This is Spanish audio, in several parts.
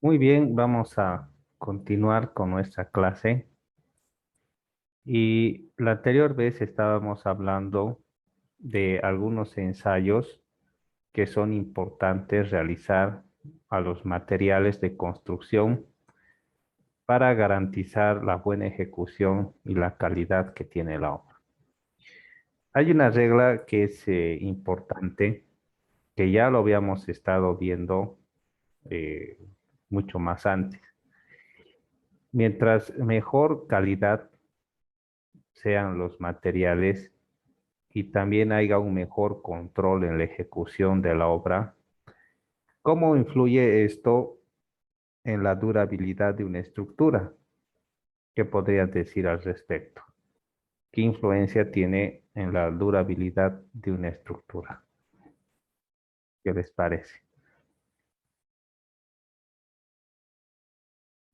Muy bien, vamos a continuar con nuestra clase. Y la anterior vez estábamos hablando de algunos ensayos que son importantes realizar a los materiales de construcción para garantizar la buena ejecución y la calidad que tiene la obra. Hay una regla que es importante, que ya lo habíamos estado viendo eh, mucho más antes. Mientras mejor calidad sean los materiales y también haya un mejor control en la ejecución de la obra. ¿Cómo influye esto en la durabilidad de una estructura? ¿Qué podrías decir al respecto? ¿Qué influencia tiene en la durabilidad de una estructura? ¿Qué les parece?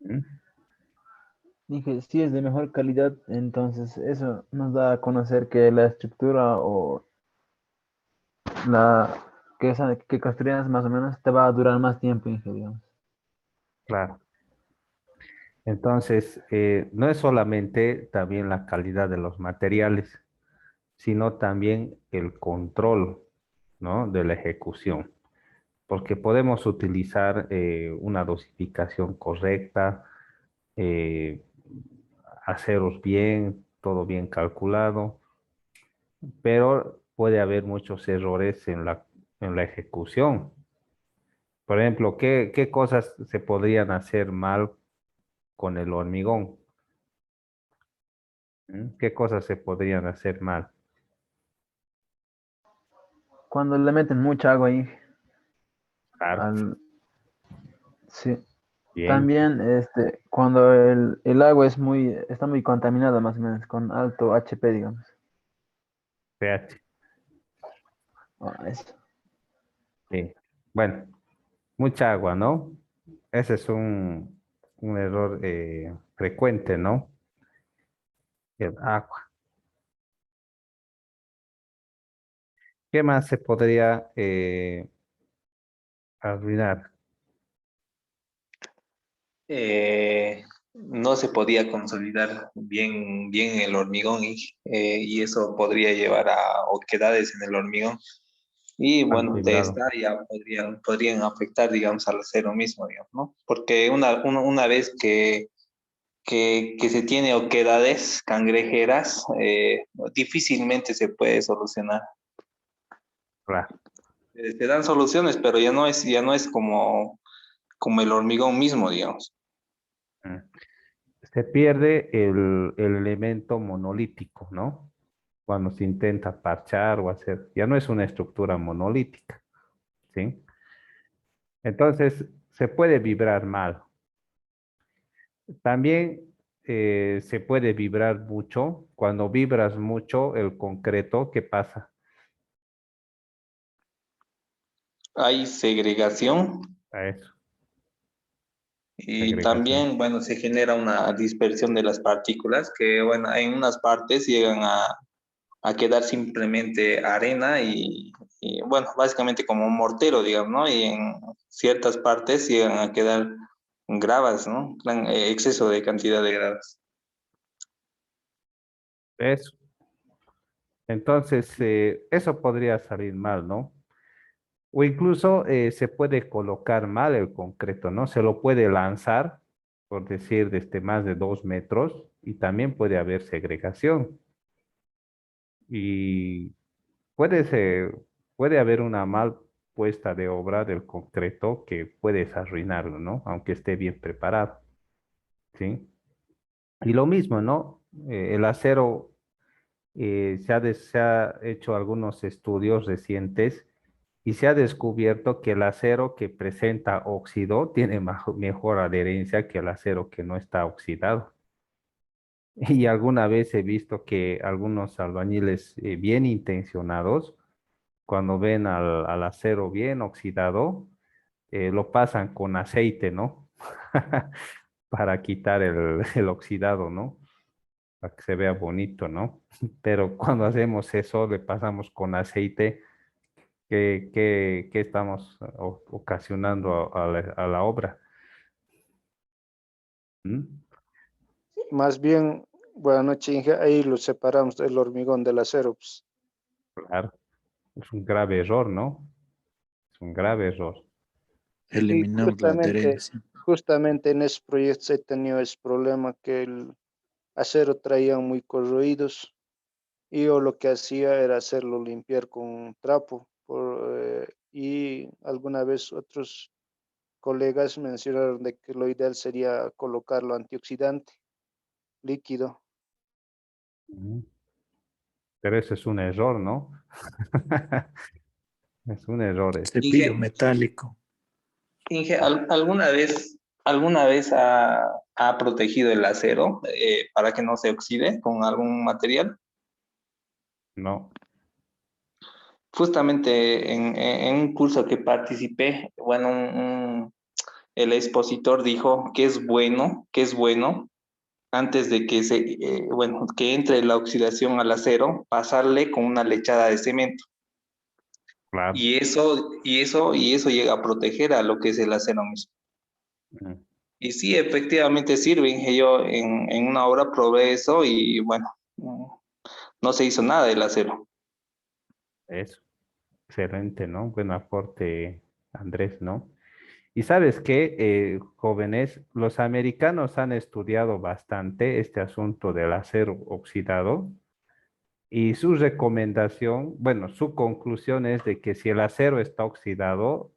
¿Mm? Dije, si es de mejor calidad, entonces eso nos da a conocer que la estructura o la que construyas más o menos te va a durar más tiempo, dije, digamos. Claro. Entonces, no es solamente también la calidad de los materiales, sino también el control, ¿no? De la ejecución, porque podemos utilizar una dosificación correcta, eh, aceros bien, todo bien calculado, pero puede haber muchos errores en la ejecución. Por ejemplo, ¿qué cosas se podrían hacer mal con el hormigón? ¿Mm? ¿Qué cosas se podrían hacer mal? Cuando le meten mucha agua ahí, Claro, al, sí. bien, También cuando el agua está muy contaminada más o menos, con alto HP, digamos. pH, Eso. sí. Bueno, mucha agua, ¿no? Ese es un error frecuente, ¿no? El agua. ¿Qué más se podría arruinar? No se podía consolidar bien el hormigón y eso podría llevar a oquedades en el hormigón. Y Mal bueno, de esta fibrado. ya podrían afectar, digamos, al acero mismo, digamos, ¿no? Porque una vez que se tiene oquedades cangrejeras, difícilmente se puede solucionar. Claro. Se dan soluciones, pero ya no es como el hormigón mismo, digamos. Mm. Se pierde el elemento monolítico, ¿no? Cuando se intenta parchar o hacer, ya no es una estructura monolítica, ¿sí? Entonces, se puede vibrar mal. También se puede vibrar mucho. Cuando vibras mucho el concreto, ¿qué pasa? Hay segregación. A eso, Y segregación. también, bueno, se genera una dispersión de las partículas que, bueno, en unas partes llegan a quedar simplemente arena bueno, básicamente como un mortero, digamos, ¿no? Y en ciertas partes llegan a quedar gravas, ¿no? Exceso de cantidad de gravas. Eso. Entonces, eso podría salir mal, ¿no? O incluso se puede colocar mal el concreto, ¿no? Se lo puede lanzar, por decir, desde más de 2 metros y también puede haber segregación. Y puede haber una mal puesta de obra del concreto que puedes arruinarlo, ¿no? Aunque esté bien preparado, ¿sí? Y lo mismo, ¿no? El acero, se ha hecho algunos estudios recientes y se ha descubierto que el acero que presenta óxido tiene mejor adherencia que el acero que no está oxidado. Y alguna vez he visto que algunos albañiles bien intencionados, cuando ven al acero bien oxidado, lo pasan con aceite, ¿no? Para quitar el oxidado, ¿no? Para que se vea bonito, ¿no? Pero cuando hacemos eso, le pasamos con aceite, ¿qué estamos ocasionando a la obra? ¿Mm? Más bien, buenas noches, Inge, ahí lo separamos del hormigón del acero, pues. Claro, es un grave error, ¿no? Es un grave error. Y Eliminamos la adherencia. justamente en esos proyectos he tenido ese problema que el acero traía muy corroídos y yo lo que hacía era hacerlo limpiar con un trapo. Y alguna vez otros colegas mencionaron de que lo ideal sería colocarlo antioxidante líquido. Ujú. Pero ese es un error, ¿no? Es un error ese. Cepillo Inge, metálico. Inge, ¿alguna vez ha protegido el acero para que no se oxide con algún material? No. Justamente en un curso que participé, bueno, el expositor dijo que es bueno, antes de que bueno, que entre la oxidación al acero, pasarle con una lechada de cemento. Claro. Y eso llega a proteger a lo que es el acero mismo. Mm. Y sí, efectivamente sirven. Yo en una obra probé eso y bueno, no se hizo nada del acero. Eso. Excelente, ¿no? Buen aporte, Andrés, ¿no? Y sabes qué, jóvenes, los americanos han estudiado bastante este asunto del acero oxidado y su recomendación, bueno, su conclusión es de que si el acero está oxidado,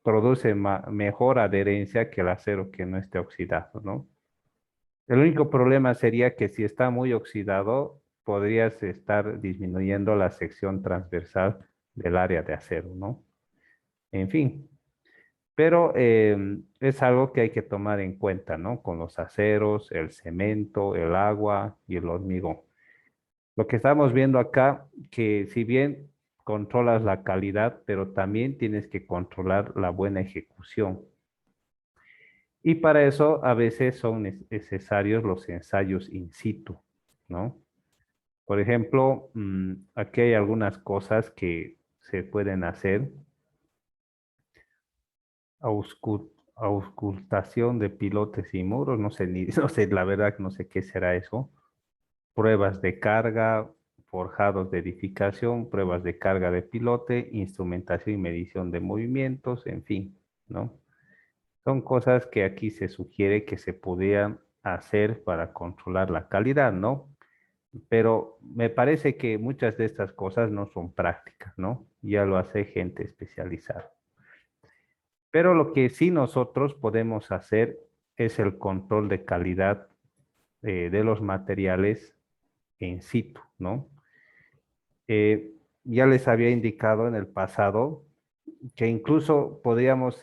produce mejor adherencia que el acero que no esté oxidado, ¿no? El único problema sería que si está muy oxidado, podrías estar disminuyendo la sección transversal del área de acero, ¿no? En fin, pero es algo que hay que tomar en cuenta, ¿no? Con los aceros, el cemento, el agua y el hormigón. Lo que estamos viendo acá, que si bien controlas la calidad, pero también tienes que controlar la buena ejecución. Y para eso a veces son necesarios los ensayos in situ, ¿no? Por ejemplo, aquí hay algunas cosas que se pueden hacer. Auscultación de pilotes y muros, no sé, no sé, la verdad que no sé qué será eso. Pruebas de carga, forjados de edificación, pruebas de carga de pilote, instrumentación y medición de movimientos, en fin, ¿no? Son cosas que aquí se sugiere que se podían hacer para controlar la calidad, ¿no? Pero me parece que muchas de estas cosas no son prácticas, ¿no? Ya lo hace gente especializada. Pero lo que sí nosotros podemos hacer es el control de calidad de los materiales en situ, ¿no? Ya les había indicado en el pasado que incluso podríamos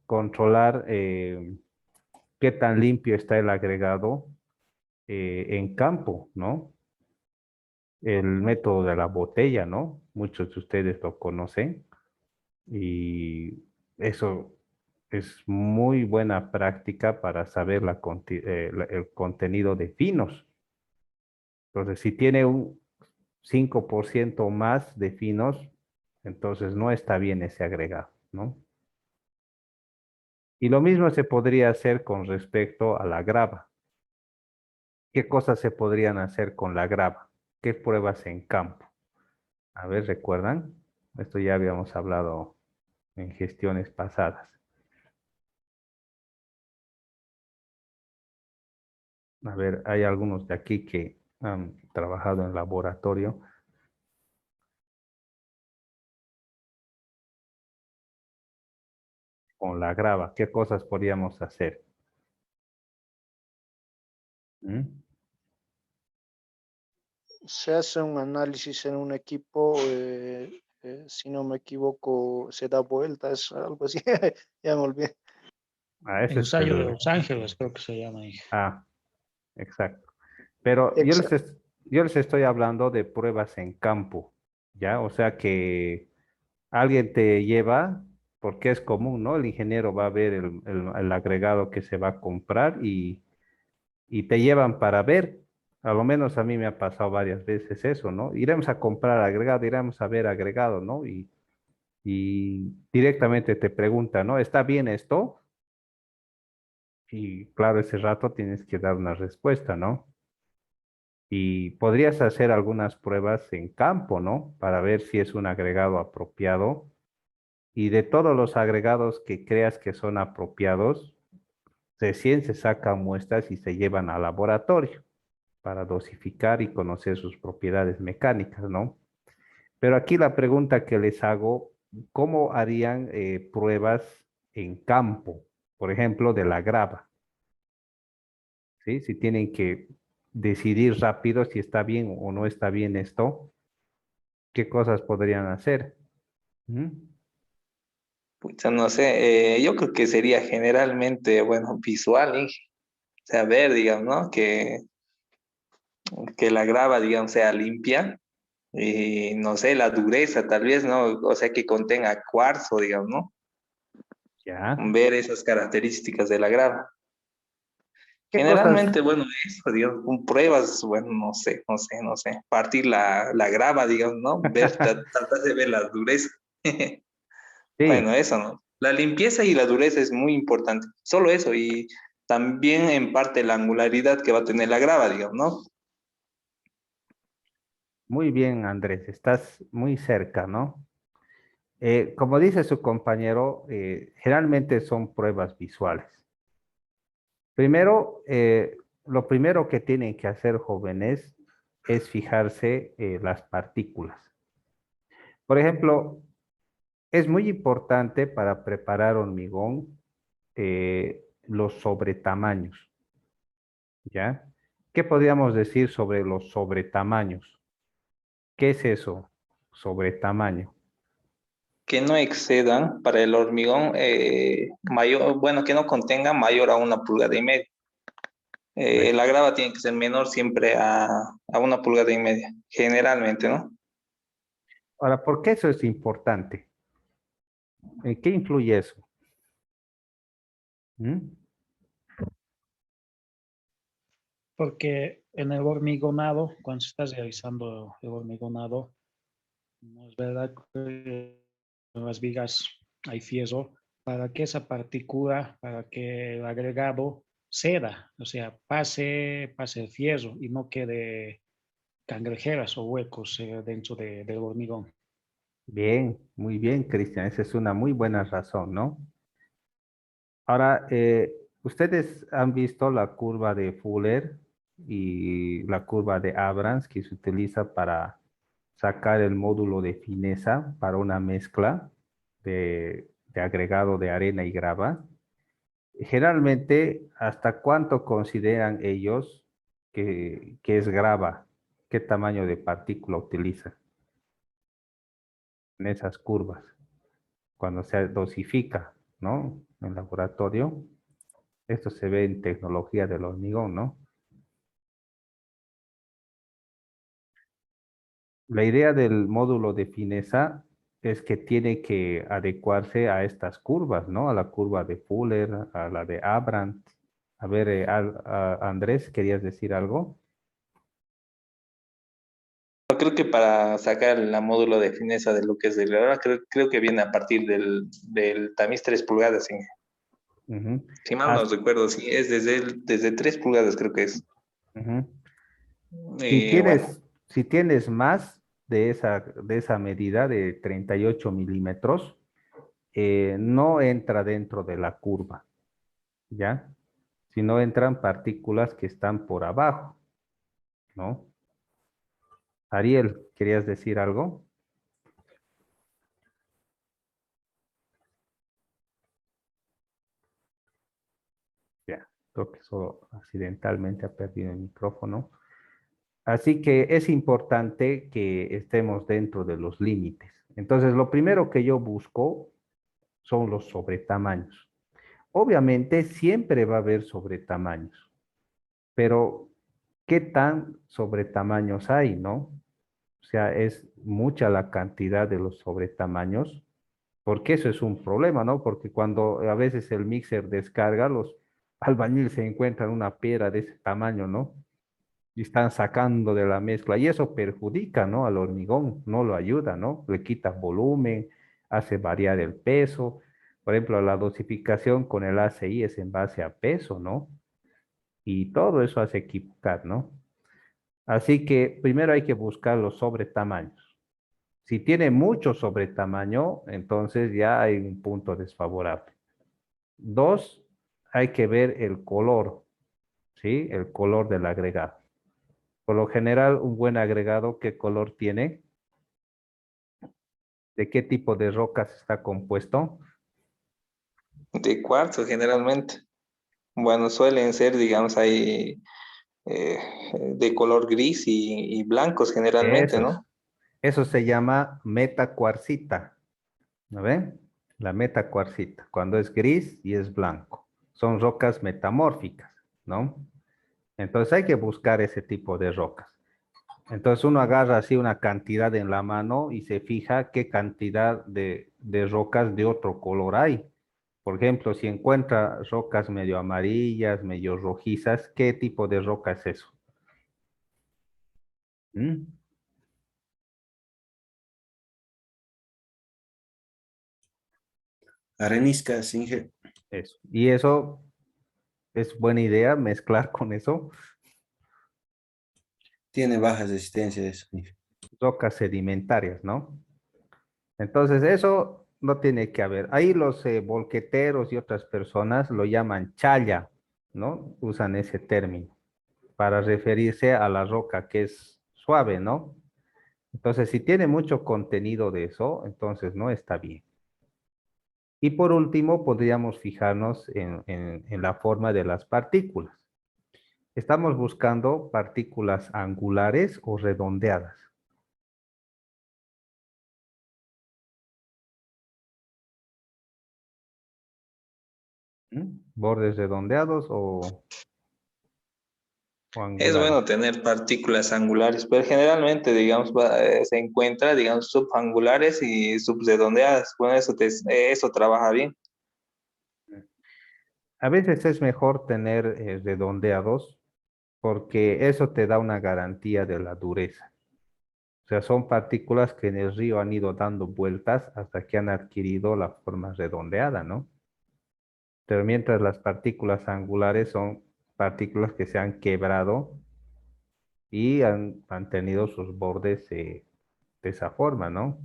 controlar qué tan limpio está el agregado en campo, ¿no? El método de la botella, ¿no? Muchos de ustedes lo conocen y eso es muy buena práctica para saber el contenido de finos. Entonces, si tiene un 5% más de finos, entonces no está bien ese agregado, ¿no? Y lo mismo se podría hacer con respecto a la grava. ¿Qué cosas se podrían hacer con la grava? ¿Qué pruebas en campo? A ver, ¿recuerdan? Esto ya habíamos hablado en gestiones pasadas. A ver, hay algunos de aquí que han trabajado en laboratorio. Con la grava, ¿qué cosas podríamos hacer? ¿Mm? Se hace un análisis en un equipo, si no me equivoco, se da vueltas, algo así, ya me olvidé. Ah, ese es Ensayo de Los Ángeles, creo que se llama ahí. Ah, exacto. Pero Exacto. yo les estoy hablando de pruebas en campo, ¿ya? O sea que alguien te lleva, porque es común, ¿no? El ingeniero va a ver el agregado que se va a comprar y te llevan para ver. A lo menos a mí me ha pasado varias veces eso, ¿no? Iremos a comprar agregado, iremos a ver agregado, ¿no? Y directamente te preguntan, ¿no? ¿Está bien esto? Y claro, ese rato tienes que dar una respuesta, ¿no? Y podrías hacer algunas pruebas en campo, ¿no? Para ver si es un agregado apropiado. Y de todos los agregados que creas que son apropiados, recién se sacan muestras y se llevan al laboratorio para dosificar y conocer sus propiedades mecánicas, ¿no? Pero aquí la pregunta que les hago, ¿cómo harían pruebas en campo? Por ejemplo, de la grava, ¿sí? Si tienen que decidir rápido si está bien o no está bien esto, ¿qué cosas podrían hacer? ¿Mm? Pucha, no sé, yo creo que sería generalmente, bueno, visual, Inge. O sea, ver, digamos, ¿no? Que la grava, digamos, sea limpia y, no sé, la dureza tal vez, ¿no? O sea, que contenga cuarzo, digamos, ¿no? Ya. Ver esas características de la grava. ¿Qué cosas? Generalmente, bueno, eso, digamos, con pruebas, bueno, no sé, partir la grava, digamos, ¿no? Ver, tratar de ver la dureza. Bueno, Sí, eso, ¿no? La limpieza y la dureza es muy importante. Solo eso, y también en parte la angularidad que va a tener la grava, digamos, ¿no? muy bien, Andrés, estás muy cerca, ¿no? Como dice su compañero, generalmente son pruebas visuales. Primero, lo primero que tienen que hacer jóvenes es fijarse las partículas. Por ejemplo, es muy importante para preparar hormigón los sobretamaños, ¿ya? ¿Qué podríamos decir sobre los sobretamaños? ¿Qué es eso? Sobretamaño. Que no excedan para el hormigón mayor, bueno, que no contenga mayor a 1,5 pulgadas. Correcto. La grava tiene que ser menor siempre a 1,5 pulgadas, generalmente, ¿no? Ahora, ¿por qué eso es importante? ¿En qué influye eso? ¿Mm? Porque en el hormigonado, cuando se está realizando el hormigonado, no es verdad que en las vigas hay fierro para que esa partícula, para que el agregado ceda, o sea, pase el fierro y no quede cangrejeras o huecos dentro del hormigón. Bien, muy bien, Cristian. Esa es una muy buena razón, ¿no? Ahora, ustedes han visto la curva de Fuller y la curva de Abrams que se utiliza para sacar el módulo de fineza para una mezcla de agregado de arena y grava. Generalmente, ¿hasta cuánto consideran ellos que es grava? ¿Qué tamaño de partícula utiliza en esas curvas? Cuando se dosifica, ¿no? En laboratorio. Esto se ve en tecnología del hormigón, ¿no? La idea del módulo de fineza es que tiene que adecuarse a estas curvas, ¿no? A la curva de Fuller, a la de Abrams. A ver, Andrés, ¿querías decir algo? Yo creo que para sacar la módulo de fineza de lo que es de la grava, creo que viene a partir del tamiz 3 pulgadas, sí. Ujú. Si mal no Haz- recuerdo, sí, es desde 3 pulgadas, creo que es. ujú. Si Bueno, si tienes más de esa medida de 38 milímetros, no entra dentro de la curva, ¿ya? Si no entran partículas que están por abajo, ¿no? Ariel, ¿querías decir algo? Ya, creo que solo accidentalmente ha perdido el micrófono. Así que es importante que estemos dentro de los límites. Entonces, lo primero que yo busco son los sobretamaños. Obviamente, siempre va a haber sobretamaños, pero ¿qué tan sobretamaños hay, no? O sea, es mucha la cantidad de los sobretamaños, porque eso es un problema, ¿no? Porque cuando a veces el mixer descarga, los albañiles se encuentran una piedra de ese tamaño, ¿no? Y están sacando de la mezcla, y eso perjudica, ¿no? Al hormigón, no lo ayuda, ¿no? Le quita volumen, hace variar el peso. Por ejemplo, la dosificación con el ACI es en base a peso, ¿no? Y todo eso hace equivocar, ¿no? Así que primero hay que buscar los sobretamaños. Si tiene mucho sobretamaño, entonces ya hay un punto desfavorable. Dos, hay que ver el color, ¿sí? El color del agregado. Por lo general, un buen agregado, ¿qué color tiene? ¿De qué tipo de rocas está compuesto? De cuarzo generalmente. Bueno, suelen ser, digamos, ahí eh, de color gris y blancos generalmente, Esos. ¿no? Eso se llama metacuarcita, ¿no ven? La metacuarcita, cuando es gris y es blanco. Son rocas metamórficas, ¿no? Entonces hay que buscar ese tipo de rocas. Entonces uno agarra así una cantidad en la mano y se fija qué cantidad de rocas de otro color hay. Por ejemplo, si encuentra rocas medio amarillas, medio rojizas, ¿qué tipo de roca es eso? ¿Mm? Areniscas, Inge. Eso. Y eso es buena idea mezclar con eso Tiene bajas resistencias, Inge. rocas sedimentarias, ¿no? Entonces eso no tiene que haber. Ahí los volqueteros y otras personas lo llaman chaya, ¿no? Usan ese término para referirse a la roca que es suave, ¿no? Entonces, si tiene mucho contenido de eso, entonces no está bien. Y por último, podríamos fijarnos en la forma de las partículas. Estamos buscando partículas angulares o redondeadas. ¿Mm? ¿Bordes redondeados o Es angulares? bueno tener partículas angulares, pero generalmente, digamos, se encuentra, digamos, subangulares y subredondeadas. Bueno, eso trabaja bien. A veces es mejor tener redondeados porque eso te da una garantía de la dureza. O sea, son partículas que en el río han ido dando vueltas hasta que han adquirido la forma redondeada, ¿no? Pero mientras las partículas angulares son partículas que se han quebrado y han mantenido sus bordes de esa forma, ¿no?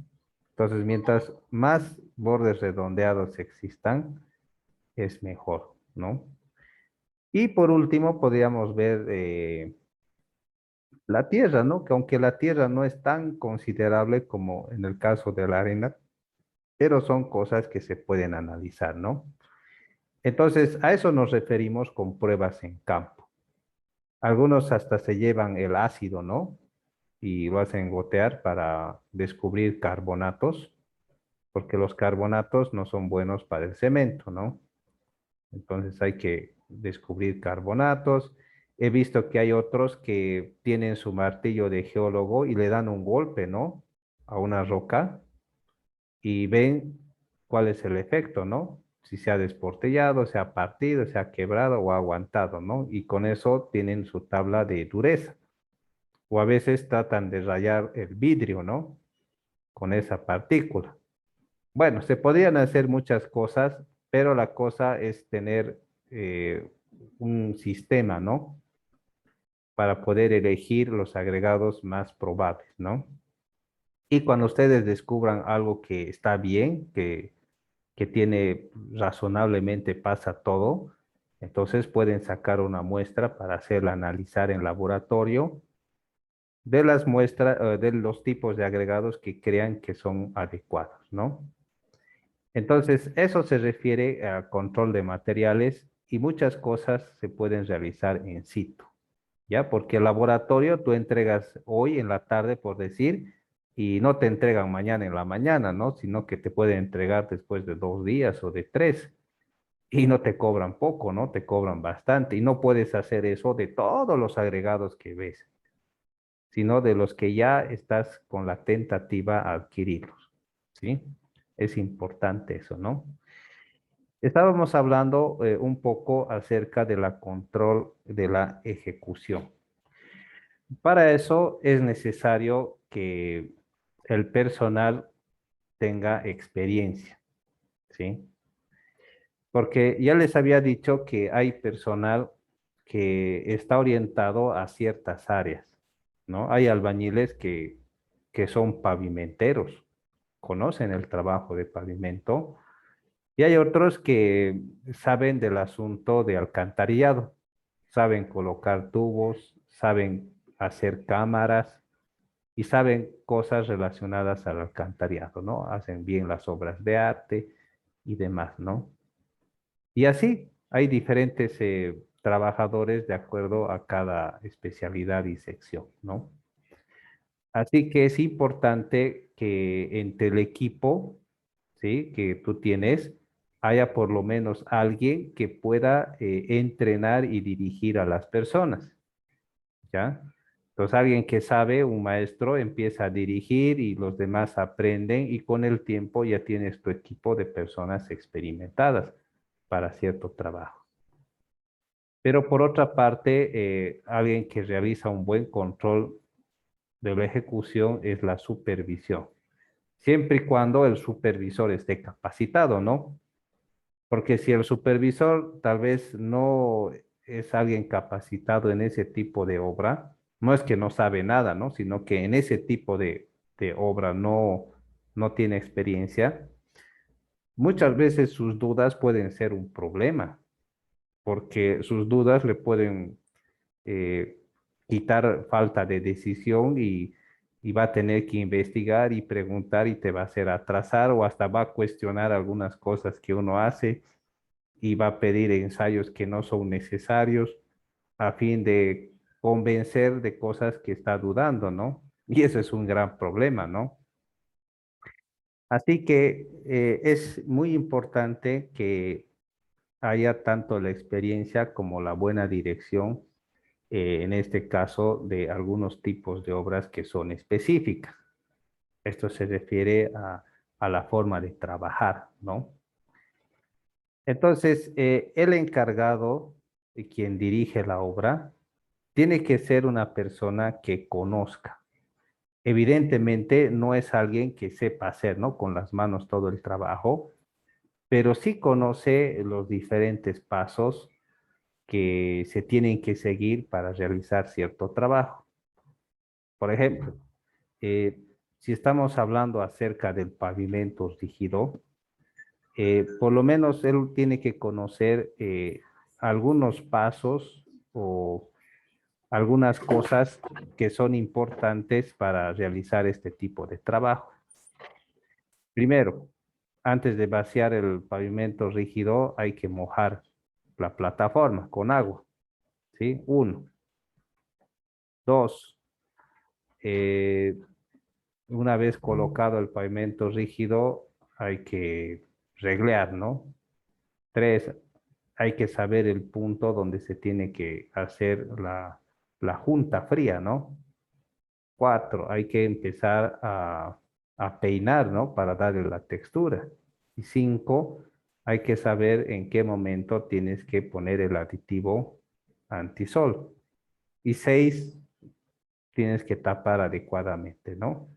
Entonces, mientras más bordes redondeados existan, es mejor, ¿no? Y por último, podríamos ver la tierra, ¿no? Que aunque la tierra no es tan considerable como en el caso de la arena, pero son cosas que se pueden analizar, ¿no? Entonces, a eso nos referimos con pruebas en campo. Algunos hasta se llevan el ácido, ¿no? Y lo hacen gotear para descubrir carbonatos, porque los carbonatos no son buenos para el cemento, ¿no? Entonces hay que descubrir carbonatos. He visto que hay otros que tienen su martillo de geólogo y le dan un golpe, ¿no? A una roca y ven cuál es el efecto, ¿no? Si se ha desportillado, se ha partido, se ha quebrado o ha aguantado, ¿no? Y con eso tienen su tabla de dureza. O a veces tratan de rayar el vidrio, ¿no? Con esa partícula. Bueno, se podrían hacer muchas cosas, pero la cosa es tener un sistema, ¿no? Para poder elegir los agregados más probables, ¿no? Y cuando ustedes descubran algo que está bien, que tiene razonablemente pasa todo, entonces pueden sacar una muestra para hacerla analizar en laboratorio de las muestras, de los tipos de agregados que crean que son adecuados, ¿no? Entonces, eso se refiere a control de materiales y muchas cosas se pueden realizar en situ, ¿ya? Porque el laboratorio tú entregas hoy en la tarde, por decir, y no te entregan mañana en la mañana, ¿no? Sino que te pueden entregar después de 2 días o de 3 y no te cobran poco, ¿no? Te cobran bastante y no puedes hacer eso de todos los agregados que ves, sino de los que ya estás con la tentativa a adquirirlos, ¿sí? Es importante eso, ¿no? Estábamos hablando un poco acerca de la control de la ejecución. Para eso es necesario que el personal tenga experiencia, ¿sí? Porque ya les había dicho que hay personal que está orientado a ciertas áreas, ¿no? Hay albañiles que son pavimenteros, conocen el trabajo de pavimento, y hay otros que saben del asunto de alcantarillado, saben colocar tubos, saben hacer cámaras y saben cosas relacionadas al alcantarillado, ¿no? Hacen bien las obras de arte y demás, ¿no? Y así hay diferentes trabajadores de acuerdo a cada especialidad y sección, ¿no? Así que es importante que entre el equipo, ¿sí? Que tú tienes, haya por lo menos alguien que pueda entrenar y dirigir a las personas, ¿ya? Entonces alguien que sabe, un maestro, empieza a dirigir y los demás aprenden y con el tiempo ya tienes tu equipo de personas experimentadas para cierto trabajo. Pero por otra parte, alguien que realiza un buen control de la ejecución es la supervisión, siempre y cuando el supervisor esté capacitado, ¿no? Porque si el supervisor tal vez no es alguien capacitado en ese tipo de obra, no es que no sabe nada, ¿no? Sino que en ese tipo de obra no tiene experiencia, muchas veces sus dudas pueden ser un problema, porque sus dudas le pueden eh, quitar falta de decisión y va a tener que investigar y preguntar y te va a hacer atrasar o hasta va a cuestionar algunas cosas que uno hace y va a pedir ensayos que no son necesarios a fin de convencer de cosas que está dudando, ¿no? Y eso es un gran problema, ¿no? Así que es muy importante que haya tanto la experiencia como la buena dirección, en este caso de algunos tipos de obras que son específicas. Esto se refiere a la forma de trabajar, ¿no? Entonces, el encargado, quien dirige la obra, tiene que ser una persona que conozca. Evidentemente, no es alguien que sepa hacer, ¿no? Con las manos todo el trabajo, pero sí conoce los diferentes pasos que se tienen que seguir para realizar cierto trabajo. Por ejemplo, eh, si estamos hablando acerca del pavimento rígido, por lo menos él tiene que conocer algunos pasos o algunas cosas que son importantes para realizar este tipo de trabajo. Primero, antes de vaciar el pavimento rígido, hay que mojar la plataforma con agua, ¿sí? Uno. Dos, eh, una vez colocado el pavimento rígido, hay que reglear, ¿no? Tres, hay que saber el punto donde se tiene que hacer la junta fría, ¿no? Cuatro, hay que empezar a peinar, ¿no? Para darle la textura. Y cinco, hay que saber en qué momento tienes que poner el aditivo antisol. Y seis, tienes que tapar adecuadamente, ¿no?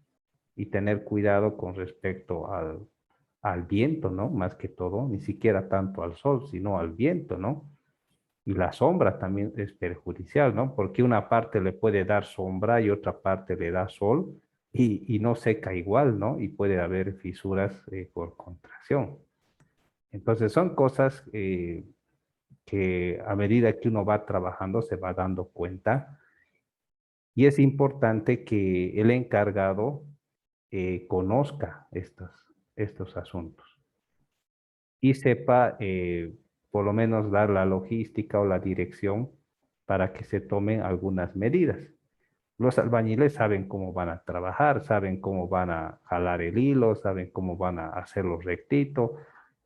Y tener cuidado con respecto al viento, ¿no? Más que todo, ni siquiera tanto al sol, sino al viento, ¿no? Y la sombra también es perjudicial, ¿no? Porque una parte le puede dar sombra y otra parte le da sol y no seca igual, ¿no? Y puede haber fisuras por contracción. Entonces son cosas que a medida que uno va trabajando se va dando cuenta y es importante que el encargado conozca estos asuntos y sepa por lo menos dar la logística o la dirección para que se tomen algunas medidas. Los albañiles saben cómo van a trabajar, saben cómo van a jalar el hilo, saben cómo van a hacerlo rectito,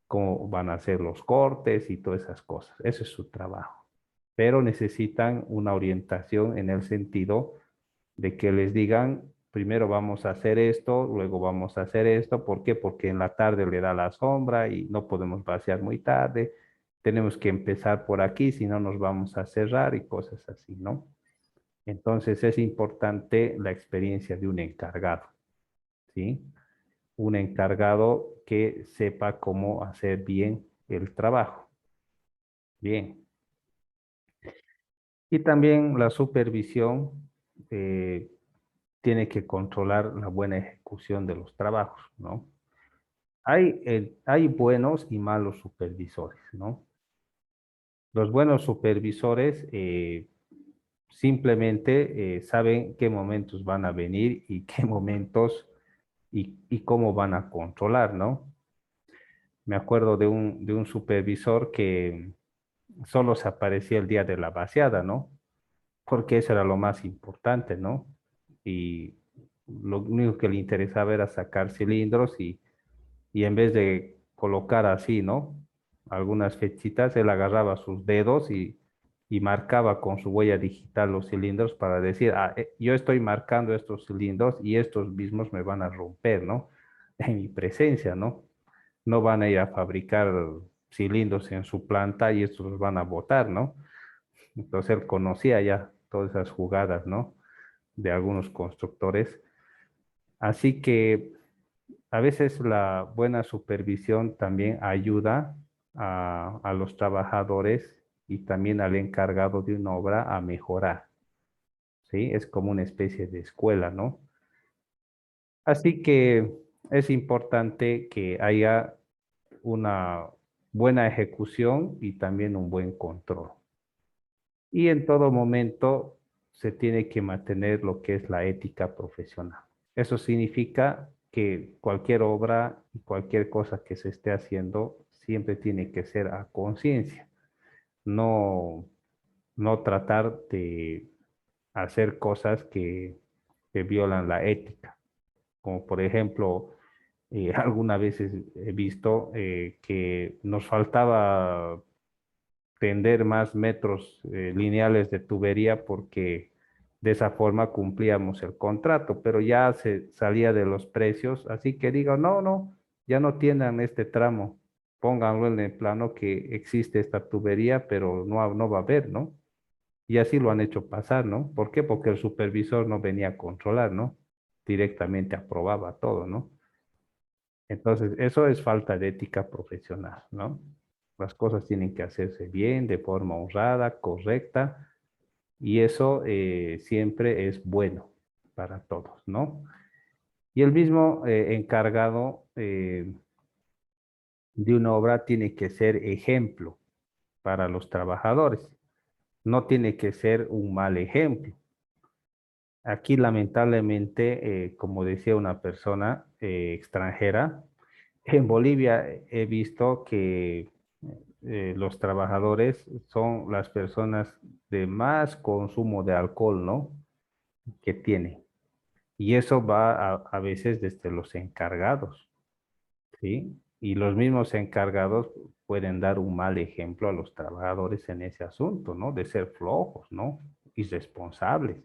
cómo van a hacer los cortes y todas esas cosas. Ese es su trabajo. Pero necesitan una orientación en el sentido de que les digan, primero vamos a hacer esto, luego vamos a hacer esto. ¿Por qué? Porque en la tarde le da la sombra y no podemos vaciar muy tarde. Tenemos que empezar por aquí, si no nos vamos a cerrar y cosas así, ¿no? Entonces es importante la experiencia de un encargado, ¿sí? Un encargado que sepa cómo hacer bien el trabajo. Bien. Y también la supervisión tiene que controlar la buena ejecución de los trabajos, ¿no? Hay buenos y malos supervisores, ¿no? Los buenos supervisores simplemente saben qué momentos van a venir y qué momentos y cómo van a controlar, ¿no? Me acuerdo de un supervisor que solo se aparecía el día de la vaciada, ¿no? Porque eso era lo más importante, ¿no? Y lo único que le interesaba era sacar cilindros y en vez de colocar así, ¿no? Algunas fechitas, él agarraba sus dedos y marcaba con su huella digital los cilindros para decir, ah, yo estoy marcando estos cilindros y estos mismos me van a romper, ¿no? En mi presencia, ¿no? No van a ir a fabricar cilindros en su planta y estos los van a botar, ¿no? Entonces él conocía ya todas esas jugadas, ¿no? De algunos constructores. Así que a veces la buena supervisión también ayuda a los trabajadores y también al encargado de una obra a mejorar, ¿sí? Es como una especie de escuela, ¿no? Así que es importante que haya una buena ejecución y también un buen control. Y en todo momento se tiene que mantener lo que es la ética profesional. Eso significa que cualquier obra y cualquier cosa que se esté haciendo siempre tiene que ser a conciencia, no, no tratar de hacer cosas que violan la ética, como por ejemplo, algunas veces he visto que nos faltaba tender más metros lineales de tubería porque de esa forma cumplíamos el contrato, pero ya se salía de los precios, así que digo, no, no, ya no tiendan este tramo, pónganlo en el plano que existe esta tubería, pero no va a haber, ¿no? Y así lo han hecho pasar, ¿no? ¿Por qué? Porque el supervisor no venía a controlar, ¿no? Directamente aprobaba todo, ¿no? Entonces, eso es falta de ética profesional, ¿no? Las cosas tienen que hacerse bien, de forma honrada, correcta, y eso siempre es bueno para todos, ¿no? Y el mismo encargado de una obra tiene que ser ejemplo para los trabajadores, no tiene que ser un mal ejemplo. Aquí lamentablemente, como decía una persona extranjera, en Bolivia he visto que los trabajadores son las personas de más consumo de alcohol, ¿no? Que tienen. Y eso va a veces desde los encargados, ¿sí? Y los mismos encargados pueden dar un mal ejemplo a los trabajadores en ese asunto, ¿no? De ser flojos, ¿no? Irresponsables.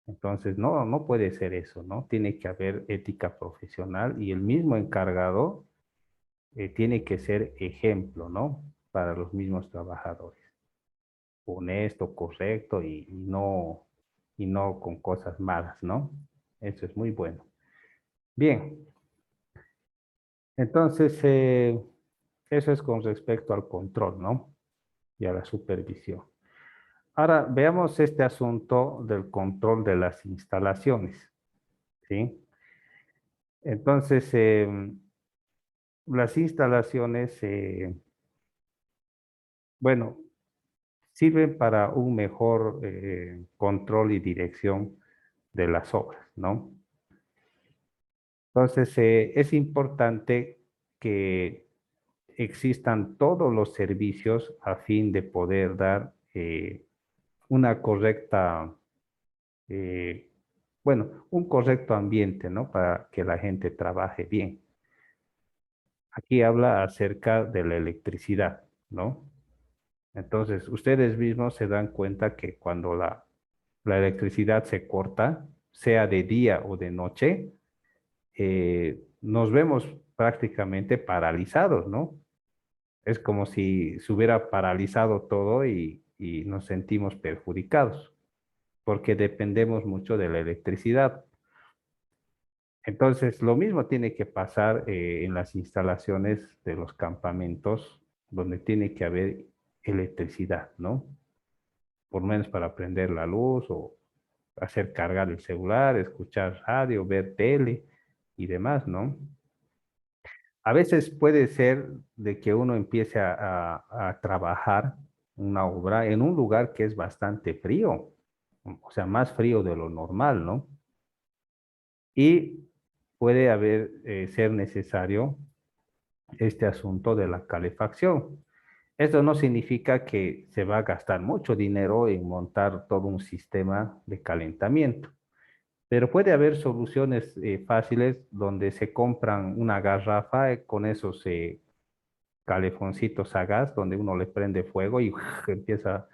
Entonces, no, no puede ser eso, ¿no? Tiene que haber ética profesional y el mismo encargado tiene que ser ejemplo, ¿no? Para los mismos trabajadores. Honesto, correcto y no con cosas malas, ¿no? Eso es muy bueno. Bien, entonces, eso es con respecto al control, ¿no? Y a la supervisión. Ahora, veamos este asunto del control de las instalaciones, ¿sí? Entonces, las instalaciones, bueno, sirven para un mejor control y dirección de las obras, ¿no? Entonces, es importante que existan todos los servicios a fin de poder dar una correcta, eh, bueno, un correcto ambiente, ¿no? Para que la gente trabaje bien. Aquí habla acerca de la electricidad, ¿no? Entonces, ustedes mismos se dan cuenta que cuando la electricidad se corta, sea de día o de noche, nos vemos prácticamente paralizados, ¿no? Es como si se hubiera paralizado todo y nos sentimos perjudicados, porque dependemos mucho de la electricidad. Entonces, lo mismo tiene que pasar en las instalaciones de los campamentos, donde tiene que haber electricidad, ¿no? Por lo menos para prender la luz o hacer cargar el celular, escuchar radio, ver tele y demás, ¿no? A veces puede ser de que uno empiece a trabajar una obra en un lugar que es bastante frío, o sea, más frío de lo normal, ¿no? Y puede ser necesario este asunto de la calefacción. Esto no significa que se va a gastar mucho dinero en montar todo un sistema de calentamiento, pero puede haber soluciones fáciles donde se compran una garrafa con esos calefoncitos a gas, donde uno le prende fuego y empieza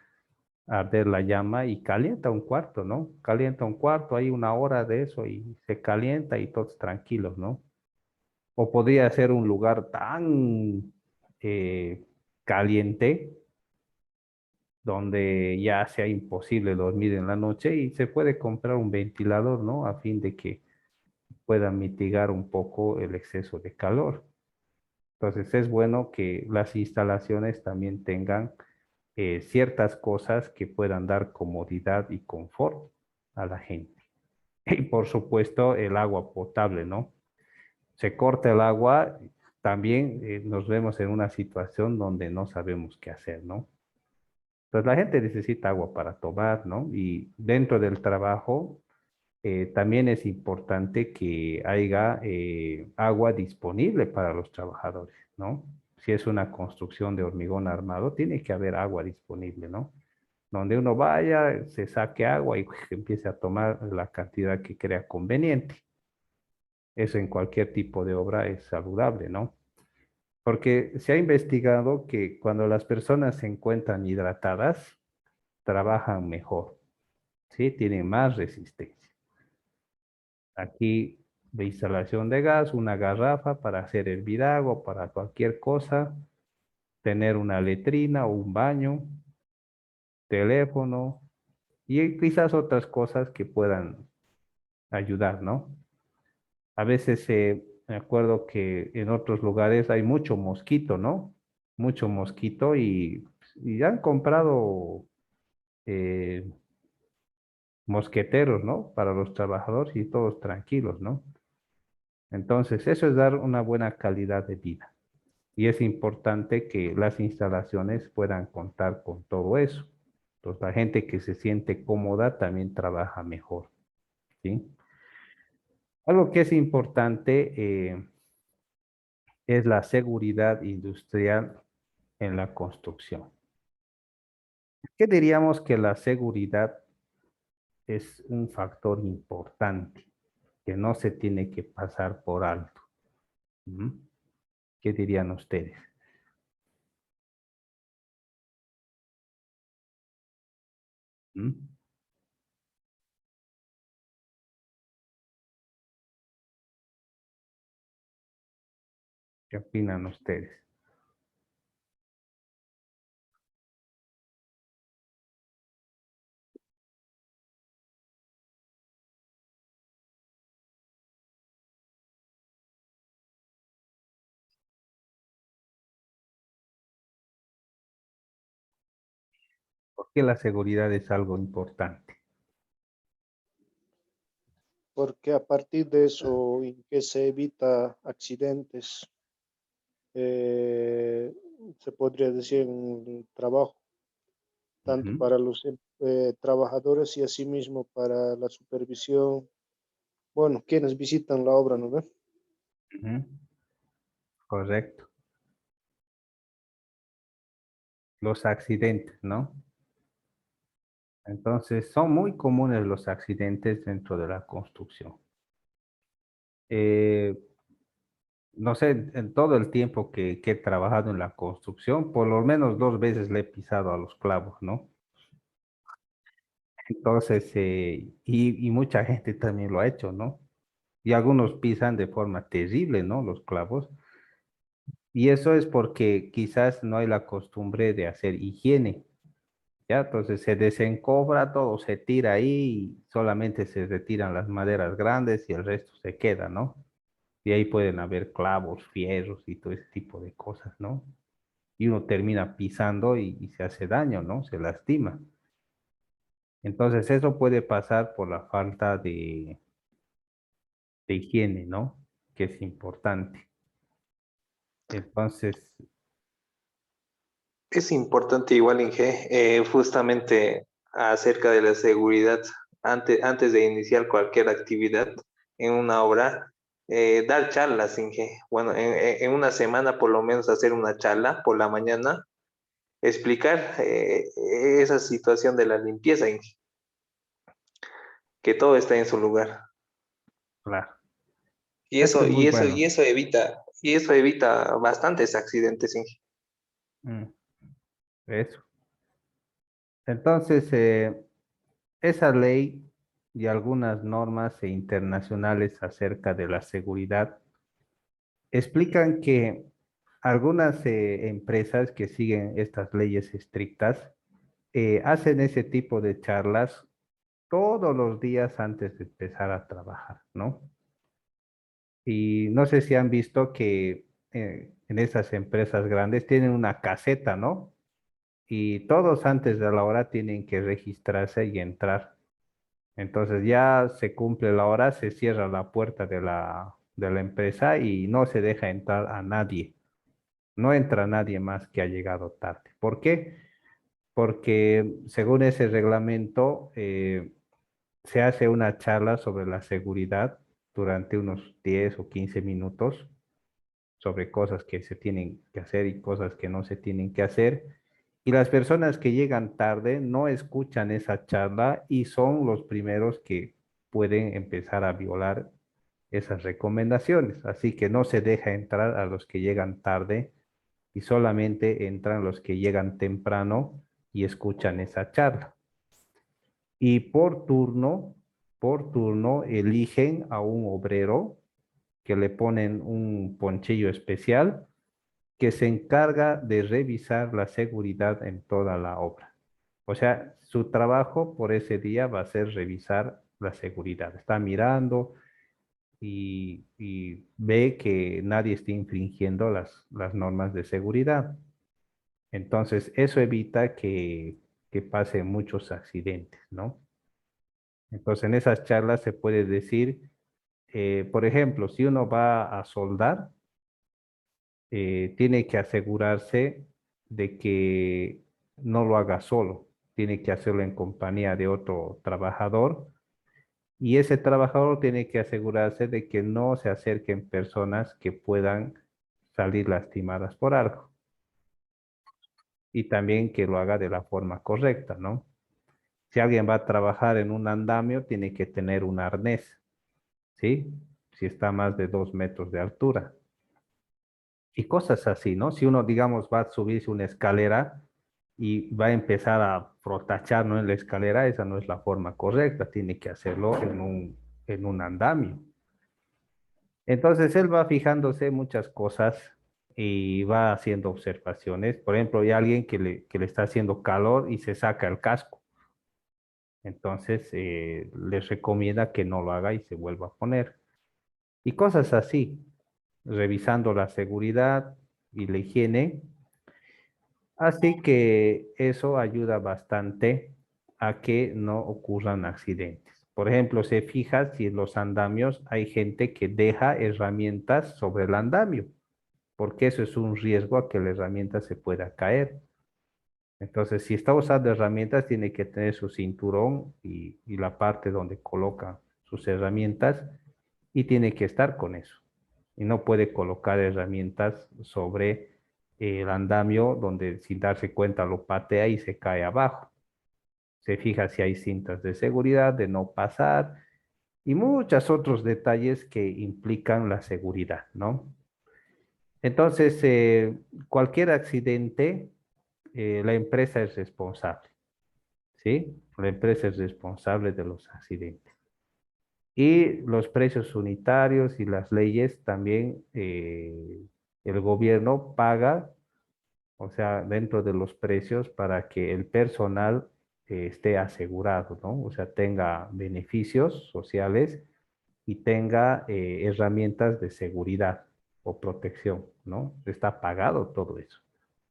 a arder la llama y calienta un cuarto, ¿no? Calienta un cuarto, hay una hora de eso y se calienta y todos tranquilos, ¿no? O podría ser un lugar tan caliente donde ya sea imposible dormir en la noche y se puede comprar un ventilador, ¿no? A fin de que pueda mitigar un poco el exceso de calor. Entonces es bueno que las instalaciones también tengan ciertas cosas que puedan dar comodidad y confort a la gente. Y por supuesto el agua potable, ¿no? Se corta el agua, también nos vemos en una situación donde no sabemos qué hacer, ¿no? Entonces la gente necesita agua para tomar, ¿no? Y dentro del trabajo también es importante que haya agua disponible para los trabajadores, ¿no? Si es una construcción de hormigón armado, tiene que haber agua disponible, ¿no? Donde uno vaya, se saque agua y empiece a tomar la cantidad que crea conveniente. Eso en cualquier tipo de obra es saludable, ¿no? Porque se ha investigado que cuando las personas se encuentran hidratadas, trabajan mejor, ¿sí? Tienen más resistencia. Aquí de instalación de gas, una garrafa para hacer hervir agua, para cualquier cosa, tener una letrina o un baño, teléfono y quizás otras cosas que puedan ayudar, ¿no? A veces me acuerdo que en otros lugares hay mucho mosquito, ¿no? Mucho mosquito y han comprado eh, mosqueteros, ¿no? Para los trabajadores y todos tranquilos, ¿no? Entonces, eso es dar una buena calidad de vida. Y es importante que las instalaciones puedan contar con todo eso. Entonces, la gente que se siente cómoda también trabaja mejor, ¿sí? Algo que es importante es la seguridad industrial en la construcción. ¿Qué diríamos que la seguridad es un factor importante que no se tiene que pasar por alto? ¿Mm? ¿Qué dirían ustedes? ¿Mm? ¿Qué opinan ustedes? ¿Por qué la seguridad es algo importante? Porque a partir de eso, en que se evita accidentes, eh, se podría decir en el trabajo, tanto Ujú, para los trabajadores y asimismo para la supervisión, bueno, quienes visitan la obra, ¿no ve? ujú, correcto. Los accidentes, ¿no? Entonces, son muy comunes los accidentes dentro de la construcción. Eh, no sé, en todo el tiempo que he trabajado en la construcción, por lo menos 2 veces le he pisado a los clavos, ¿no? Entonces, y mucha gente también lo ha hecho, ¿no? Y algunos pisan de forma terrible, ¿no? Los clavos. Y eso es porque quizás no hay la costumbre de hacer higiene. ¿ya? Entonces se desencobra, todo se tira ahí y solamente se retiran las maderas grandes y el resto se queda, ¿no? Y ahí pueden haber clavos, fierros y todo ese tipo de cosas, ¿no? Y uno termina pisando y se hace daño, ¿no? Se lastima. Entonces eso puede pasar por la falta de higiene, ¿no? Que es importante. Entonces, Es importante igual, Inge, justamente acerca de la seguridad, antes de iniciar cualquier actividad en una obra, dar charlas, Inge. Bueno, en una semana por lo menos hacer una charla por la mañana, explicar esa situación de la limpieza, Inge, que todo está en su lugar. claro, eso es muy bueno. Y eso evita bastantes accidentes, Inge. Mm, eso. Entonces, esa ley y algunas normas internacionales acerca de la seguridad explican que algunas empresas que siguen estas leyes estrictas hacen ese tipo de charlas todos los días antes de empezar a trabajar, ¿no? Y no sé si han visto que en esas empresas grandes tienen una caseta, ¿no? Y todos antes de la hora tienen que registrarse y entrar. Entonces ya se cumple la hora, se cierra la puerta de la empresa y no se deja entrar a nadie. No entra nadie más que ha llegado tarde. ¿Por qué? Porque según ese reglamento se hace una charla sobre la seguridad durante unos 10 o 15 minutos sobre cosas que se tienen que hacer y cosas que no se tienen que hacer. Y las personas que llegan tarde no escuchan esa charla y son los primeros que pueden empezar a violar esas recomendaciones. Así que no se deja entrar a los que llegan tarde y solamente entran los que llegan temprano y escuchan esa charla. Y por turno eligen a un obrero que le ponen un ponchillo especial que se encarga de revisar la seguridad en toda la obra. O sea, su trabajo por ese día va a ser revisar la seguridad. Está mirando y ve que nadie esté infringiendo las normas de seguridad. Entonces, eso evita que pasen muchos accidentes, ¿no? Entonces, en esas charlas se puede decir, por ejemplo, si uno va a soldar, tiene que asegurarse de que no lo haga solo, tiene que hacerlo en compañía de otro trabajador y ese trabajador tiene que asegurarse de que no se acerquen personas que puedan salir lastimadas por algo y también que lo haga de la forma correcta, ¿no? Si alguien va a trabajar en un andamio, tiene que tener un arnés, ¿sí? Si está a más de 2 metros de altura. Y cosas así, ¿no? Si uno, digamos, va a subirse una escalera y va a empezar a frotachar, ¿no? En la escalera, esa no es la forma correcta, tiene que hacerlo en un andamio. Entonces él va fijándose muchas cosas y va haciendo observaciones. Por ejemplo, hay alguien que le está haciendo calor y se saca el casco. Entonces les recomienda que no lo haga y se vuelva a poner. Y cosas así, revisando la seguridad y la higiene. Así que eso ayuda bastante a que no ocurran accidentes. Por ejemplo, se fija si en los andamios hay gente que deja herramientas sobre el andamio, porque eso es un riesgo a que la herramienta se pueda caer. Entonces, si está usando herramientas, tiene que tener su cinturón y la parte donde coloca sus herramientas y tiene que estar con eso. Y no puede colocar herramientas sobre el andamio donde sin darse cuenta lo patea y se cae abajo. Se fija si hay cintas de seguridad, de no pasar y muchos otros detalles que implican la seguridad, ¿no? Entonces, cualquier accidente, la empresa es responsable, ¿sí? La empresa es responsable de los accidentes. Y los precios unitarios y las leyes también, el gobierno paga o sea, dentro de los precios para que el personal esté asegurado, ¿no? O sea, tenga beneficios sociales y tenga herramientas de seguridad o protección, ¿no? Está pagado todo eso.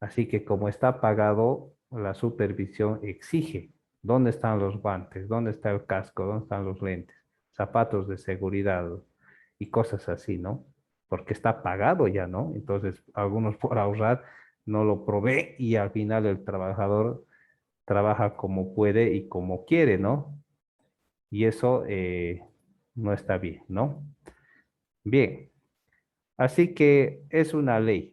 Así que como está pagado, la supervisión exige dónde están los guantes, dónde está el casco, dónde están los lentes, zapatos de seguridad y cosas así, ¿no? Porque está pagado ya, ¿no? Entonces, algunos por ahorrar no lo provee y al final el trabajador trabaja como puede y como quiere, ¿no? Y eso no está bien, ¿no? Bien, así que es una ley.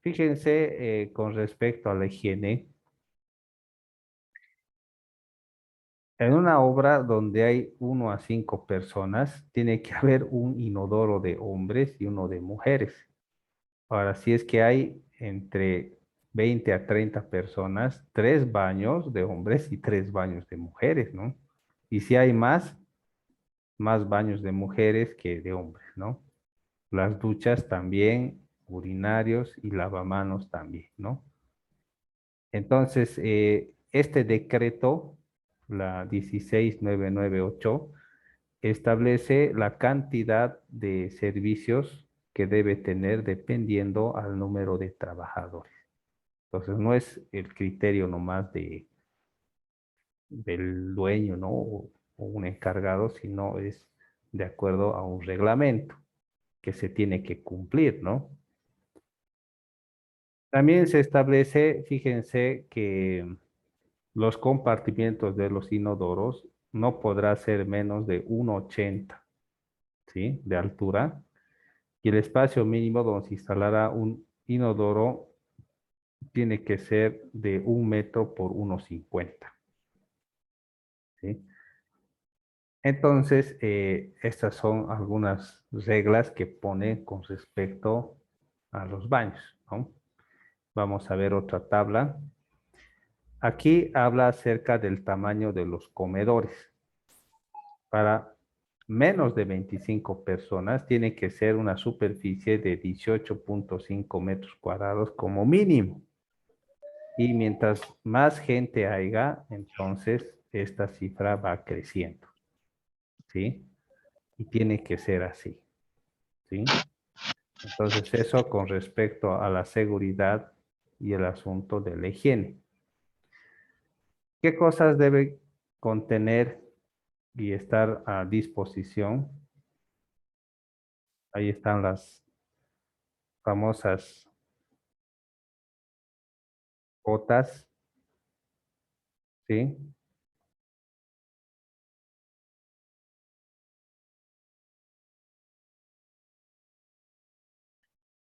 Fíjense con respecto a la higiene, en una obra donde hay 1 a 5 personas, tiene que haber un inodoro de hombres y uno de mujeres. Ahora, si es que hay entre 20 a 30 personas, 3 baños de hombres y 3 baños de mujeres, ¿no? Y si hay más baños de mujeres que de hombres, ¿no? Las duchas también, urinarios y lavamanos también, ¿no? Entonces, este decreto, la 16998, establece la cantidad de servicios que debe tener dependiendo al número de trabajadores. Entonces, no es el criterio nomás del dueño, ¿no? O un encargado, sino es de acuerdo a un reglamento que se tiene que cumplir, ¿no? También se establece, fíjense, que los compartimientos de los inodoros no podrá ser menos de 1,80, ¿sí? De altura. Y el espacio mínimo donde se instalará un inodoro tiene que ser de 1 metro por 1,50, ¿sí? Entonces, estas son algunas reglas que pone con respecto a los baños, ¿no? Vamos a ver otra tabla. Aquí habla acerca del tamaño de los comedores. Para menos de 25 personas tiene que ser una superficie de 18,5 metros cuadrados como mínimo. Y mientras más gente haya, entonces esta cifra va creciendo, ¿sí? Y tiene que ser así, ¿sí? Entonces eso con respecto a la seguridad y el asunto de la higiene. ¿Qué cosas debe contener y estar a disposición? Ahí están las famosas botas, ¿sí?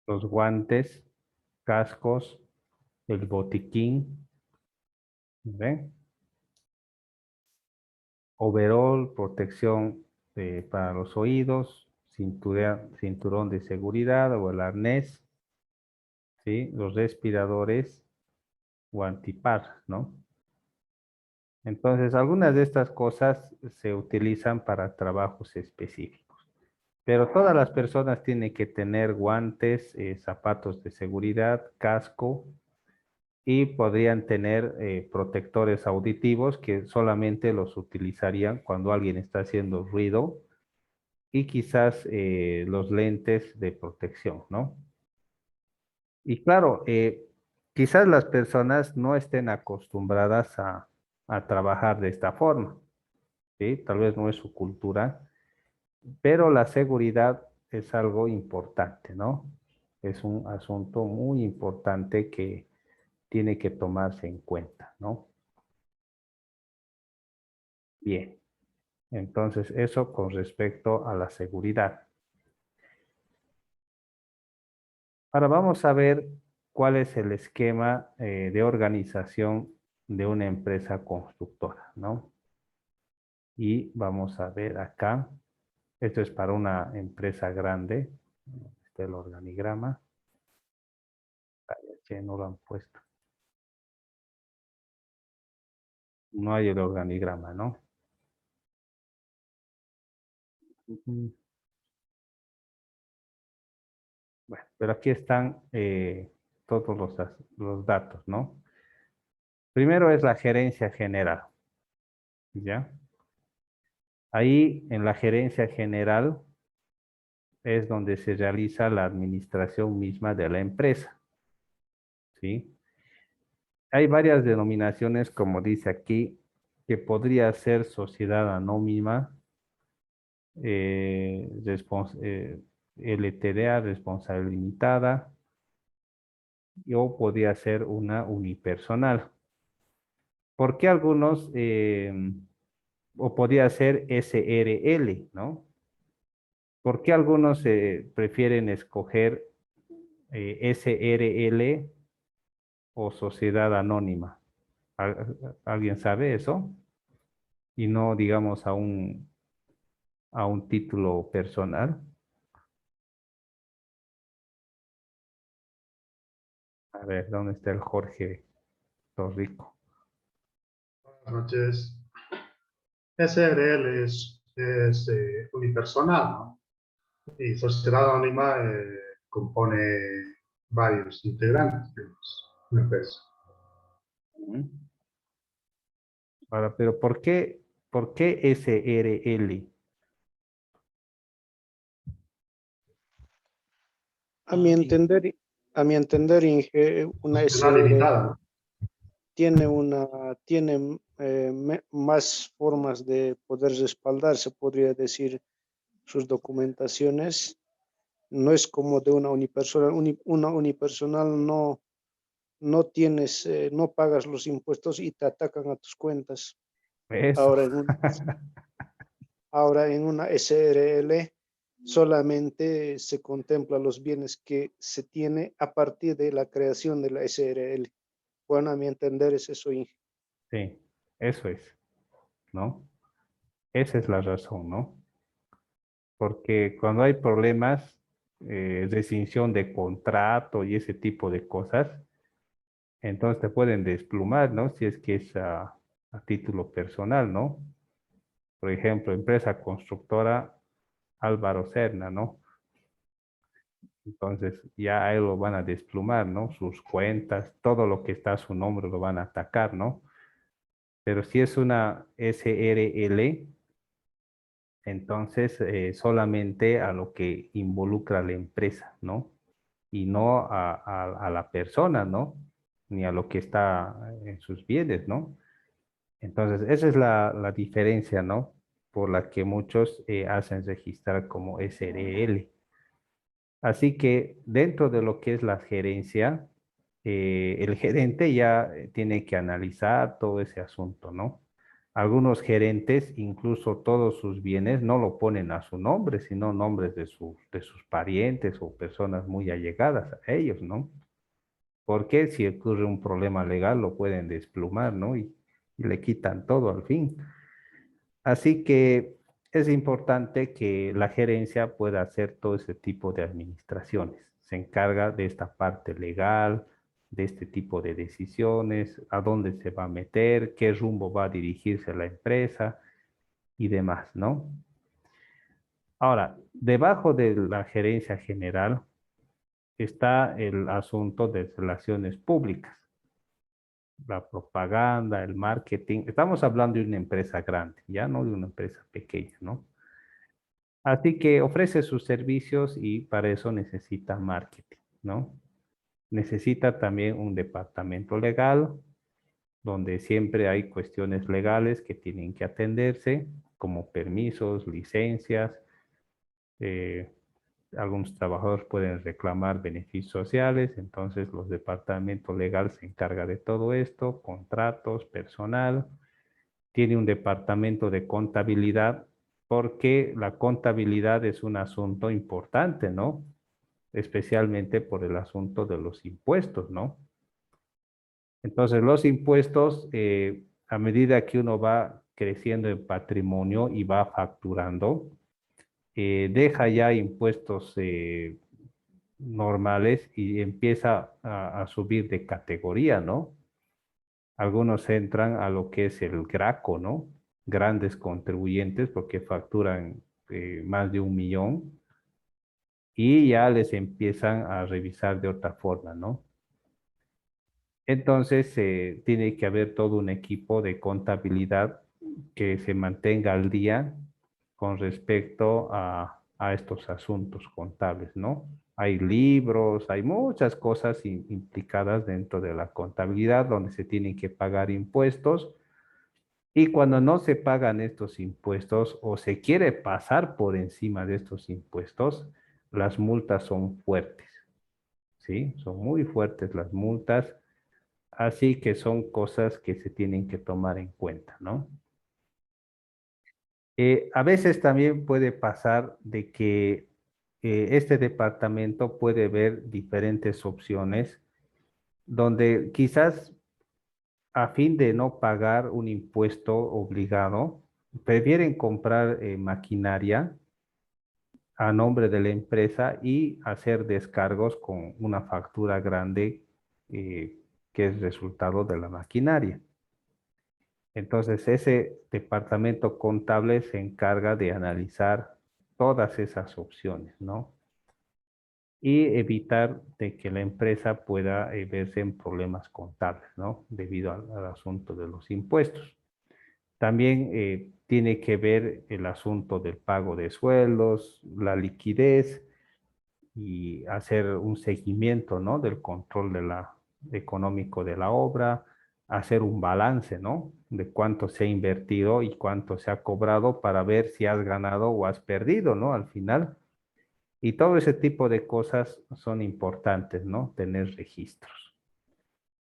Los guantes, cascos, el botiquín, ¿ven? Overall, protección para los oídos, cinturón de seguridad o el arnés, ¿sí? Los respiradores o antipar, ¿no? Entonces, algunas de estas cosas se utilizan para trabajos específicos, pero todas las personas tienen que tener guantes, zapatos de seguridad, casco y podrían tener protectores auditivos que solamente los utilizarían cuando alguien está haciendo ruido y quizás los lentes de protección, ¿no? Y claro, quizás las personas no estén acostumbradas a trabajar de esta forma, ¿sí? Tal vez no es su cultura, pero la seguridad es algo importante, ¿no? Es un asunto muy importante que tiene que tomarse en cuenta, ¿no? Bien, entonces eso con respecto a la seguridad. Ahora vamos a ver cuál es el esquema de organización de una empresa constructora, ¿no? Y vamos a ver acá, esto es para una empresa grande, este es el organigrama, que no lo han puesto, no hay el organigrama, ¿no? Ujú. Bueno, pero aquí están todos los datos, ¿no? Primero es la gerencia general, ¿ya? Ahí en la gerencia general es donde se realiza la administración misma de la empresa, ¿sí? Hay varias denominaciones, como dice aquí, que podría ser sociedad anónima, eh, respons- eh, LTDA, responsable limitada, o podría ser una unipersonal. ¿Por qué algunos, o podría ser SRL, ¿no? ¿Por qué algunos prefieren escoger SRL o sociedad anónima? ¿Alguien sabe eso? Y no, digamos, a un título personal. A ver, ¿dónde está el Jorge Torrico? Buenas noches. SRL es unipersonal, ¿no? Y sociedad anónima compone varios integrantes de una empresa. Ujú. Ahora, pero por qué SRL? A mi entender, Inge, una Sociedad SRL limitada, ¿no? tiene más formas de poder respaldarse, podría decir, sus documentaciones. No es como de una unipersonal. Una unipersonal no pagas los impuestos y te atacan a tus cuentas. Eso. Ahora en una SRL solamente se contempla los bienes que se tiene a partir de la creación de la SRL. Bueno, a mi entender es eso, Inge. Sí, eso es, ¿no? Esa es la razón, ¿no? Porque cuando hay problemas, rescisión de contrato y ese tipo de cosas, entonces te pueden desplumar, ¿no? Si es que es a título personal, ¿no? Por ejemplo, empresa constructora Álvaro Serna, ¿no? Entonces ya a él lo van a desplumar, ¿no? Sus cuentas, todo lo que está a su nombre lo van a atacar, ¿no? Pero si es una SRL, entonces solamente a lo que involucra a la empresa, ¿no? Y no a la persona, ¿no? Ni a lo que está en sus bienes, ¿no? Entonces, esa es la diferencia, ¿no? Por la que muchos hacen registrar como SRL. Así que dentro de lo que es la gerencia, el gerente ya tiene que analizar todo ese asunto, ¿no? Algunos gerentes, incluso todos sus bienes, no lo ponen a su nombre, sino nombres de sus parientes o personas muy allegadas a ellos, ¿no? Porque si ocurre un problema legal, lo pueden desplumar, ¿no? Y le quitan todo al fin. Así que es importante que la gerencia pueda hacer todo ese tipo de administraciones. Se encarga de esta parte legal, de este tipo de decisiones, a dónde se va a meter, qué rumbo va a dirigirse la empresa y demás, ¿no? Ahora, debajo de la gerencia general está el asunto de relaciones públicas, la propaganda, el marketing. Estamos hablando de una empresa grande, ya no de una empresa pequeña, ¿no? Así que ofrece sus servicios y para eso necesita marketing, ¿no? Necesita también un departamento legal, donde siempre hay cuestiones legales que tienen que atenderse, como permisos, licencias. eh, Algunos trabajadores pueden reclamar beneficios sociales, entonces los departamentos legales se encargan de todo esto, contratos, personal. Tiene un departamento de contabilidad porque la contabilidad es un asunto importante, ¿no? Especialmente por el asunto de los impuestos, ¿no? Entonces, los impuestos, a medida que uno va creciendo en patrimonio y va facturando, deja ya impuestos normales y empieza a subir de categoría, ¿no? Algunos entran a lo que es el GRACO, ¿no? Grandes contribuyentes porque facturan más de 1 millón y ya les empiezan a revisar de otra forma, ¿no? Entonces, tiene que haber todo un equipo de contabilidad que se mantenga al día con respecto a estos asuntos contables, ¿no? Hay libros, hay muchas cosas implicadas dentro de la contabilidad donde se tienen que pagar impuestos y cuando no se pagan estos impuestos o se quiere pasar por encima de estos impuestos, las multas son fuertes, ¿sí? Son muy fuertes las multas. Así que son cosas que se tienen que tomar en cuenta, ¿no? A veces también puede pasar de que este departamento puede ver diferentes opciones donde quizás a fin de no pagar un impuesto obligado, prefieren comprar maquinaria a nombre de la empresa y hacer descargos con una factura grande que es resultado de la maquinaria. Entonces, ese departamento contable se encarga de analizar todas esas opciones, ¿no? Y evitar de que la empresa pueda verse en problemas contables, ¿no? Debido al asunto de los impuestos. También tiene que ver el asunto del pago de sueldos, la liquidez y hacer un seguimiento, ¿no? Del control económico de la obra, hacer un balance, ¿no? De cuánto se ha invertido y cuánto se ha cobrado para ver si has ganado o has perdido, ¿no? Al final. Y todo ese tipo de cosas son importantes, ¿no? Tener registros.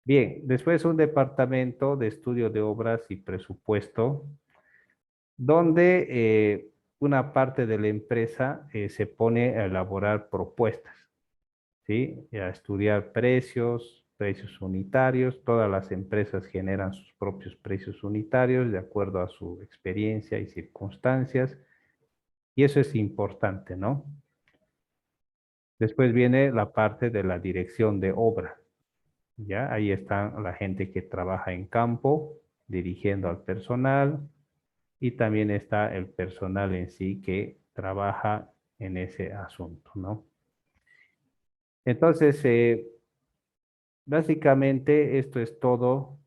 Bien, después un departamento de estudio de obras y presupuesto, donde una parte de la empresa se pone a elaborar propuestas. ¿Sí? Y a estudiar precios, precios unitarios. Todas las empresas generan sus propios precios unitarios de acuerdo a su experiencia y circunstancias. Y eso es importante, ¿no? Después viene la parte de la dirección de obra. ¿Ya? Ahí está la gente que trabaja en campo, dirigiendo al personal, y también está el personal en sí que trabaja en ese asunto, ¿no? Entonces, básicamente esto es todo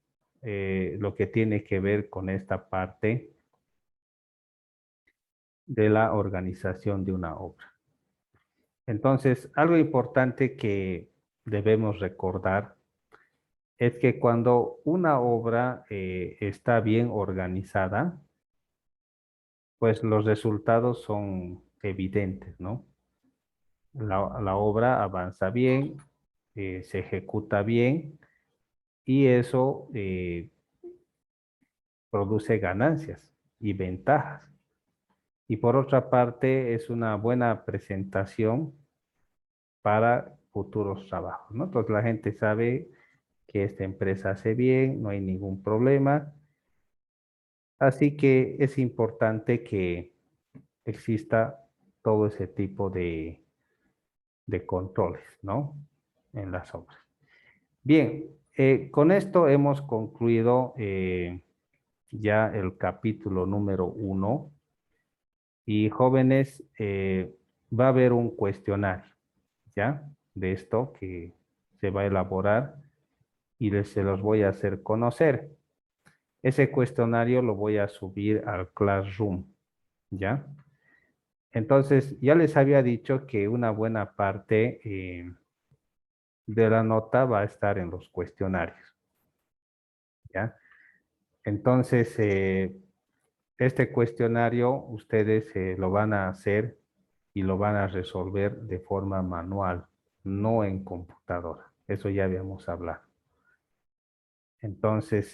lo que tiene que ver con esta parte de la organización de una obra. Entonces, algo importante que debemos recordar es que cuando una obra está bien organizada, pues los resultados son evidentes, ¿no? La obra avanza bien, se ejecuta bien y eso produce ganancias y ventajas. Y por otra parte, es una buena presentación para futuros trabajos, ¿no? Entonces la gente sabe que esta empresa hace bien, no hay ningún problema. Así que es importante que exista todo ese tipo de controles, ¿no? En las obras. Bien, con esto hemos concluido ya el capítulo número 1. Y jóvenes, va a haber un cuestionario, ¿ya? De esto que se va a elaborar y se los voy a hacer conocer. Ese cuestionario lo voy a subir al Classroom, ¿ya? Entonces, ya les había dicho que una buena parte de la nota va a estar en los cuestionarios, ¿ya? Entonces, este cuestionario ustedes lo van a hacer y lo van a resolver de forma manual, no en computadora. Eso ya habíamos hablado. Entonces,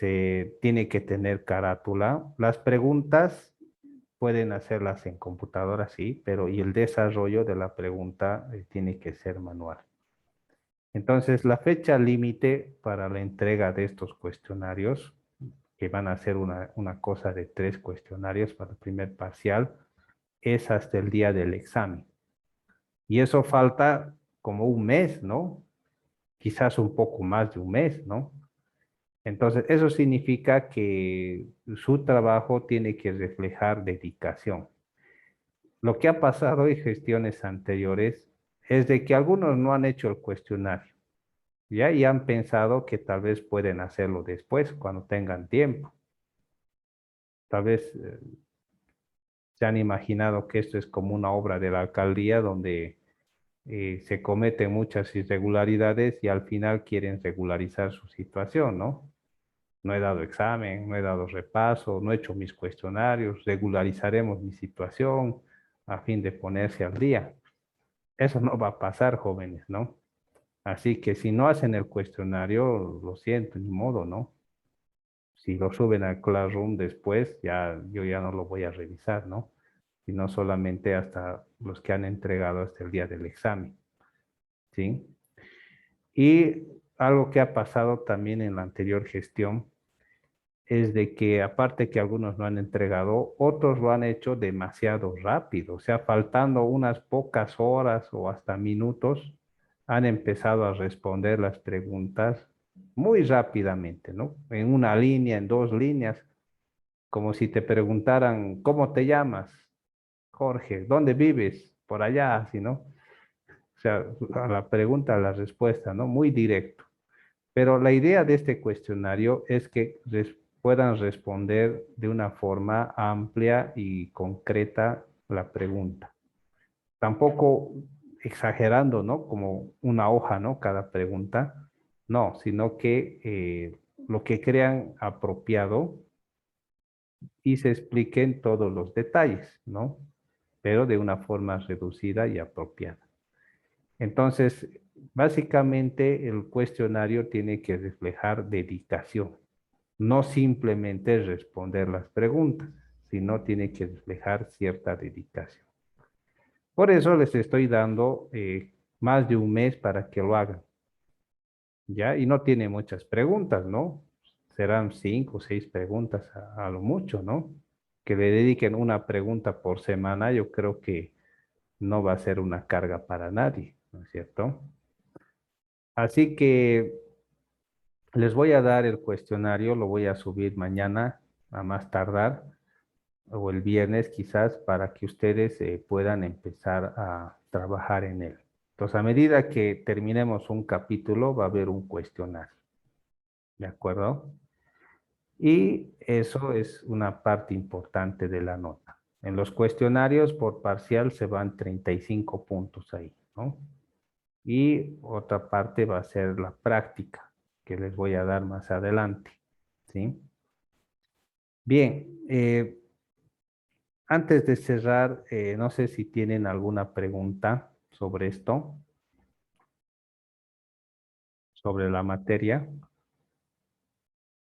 tiene que tener carátula. Las preguntas pueden hacerlas en computadora, sí, pero y el desarrollo de la pregunta tiene que ser manual. Entonces, la fecha límite para la entrega de estos cuestionarios, que van a ser una cosa de 3 cuestionarios para el primer parcial, es hasta el día del examen. Y eso falta como un mes, ¿no? Quizás un poco más de un mes, ¿no? Entonces, eso significa que su trabajo tiene que reflejar dedicación. Lo que ha pasado en gestiones anteriores es de que algunos no han hecho el cuestionario ¿ya? Y han pensado que tal vez pueden hacerlo después, cuando tengan tiempo. Tal vez se han imaginado que esto es como una obra de la alcaldía donde se cometen muchas irregularidades y al final quieren regularizar su situación, ¿no? No he dado examen, no he dado repaso, no he hecho mis cuestionarios, regularizaremos mi situación a fin de ponerse al día. Eso no va a pasar, jóvenes, ¿no? Así que si no hacen el cuestionario, lo siento, ni modo, ¿no? Si lo suben al Classroom después, ya yo ya no lo voy a revisar, ¿no? Sino solamente hasta los que han entregado hasta el día del examen, ¿sí? Y algo que ha pasado también en la anterior gestión es de que aparte que algunos no han entregado, otros lo han hecho demasiado rápido, o sea, faltando unas pocas horas o hasta minutos, han empezado a responder las preguntas muy rápidamente, ¿no? En una línea, en dos líneas, como si te preguntaran, ¿cómo te llamas? Jorge, ¿dónde vives? Por allá, así, ¿no? O sea, a la pregunta, a la respuesta, ¿no? Muy directo. Pero la idea de este cuestionario es que puedan responder de una forma amplia y concreta la pregunta. Tampoco exagerando, ¿no? Como una hoja, ¿no? Cada pregunta. No, sino que lo que crean apropiado y se expliquen todos los detalles, ¿no? Pero de una forma reducida y apropiada. Entonces, básicamente el cuestionario tiene que reflejar dedicación, no simplemente responder las preguntas, sino tiene que reflejar cierta dedicación. Por eso les estoy dando más de un mes para que lo hagan, ¿ya? Y no tiene muchas preguntas, ¿no? Serán 5 o 6 preguntas a lo mucho, ¿no? Que le dediquen una pregunta por semana, yo creo que no va a ser una carga para nadie, ¿no es cierto? Así que les voy a dar el cuestionario, lo voy a subir mañana a más tardar, o el viernes quizás, para que ustedes puedan empezar a trabajar en él. Entonces, a medida que terminemos un capítulo, va a haber un cuestionario, ¿de acuerdo? Y eso es una parte importante de la nota. En los cuestionarios por parcial se van 35 puntos ahí, ¿no? Y otra parte va a ser la práctica, que les voy a dar más adelante, ¿sí? Bien, antes de cerrar, no sé si tienen alguna pregunta sobre esto, sobre la materia,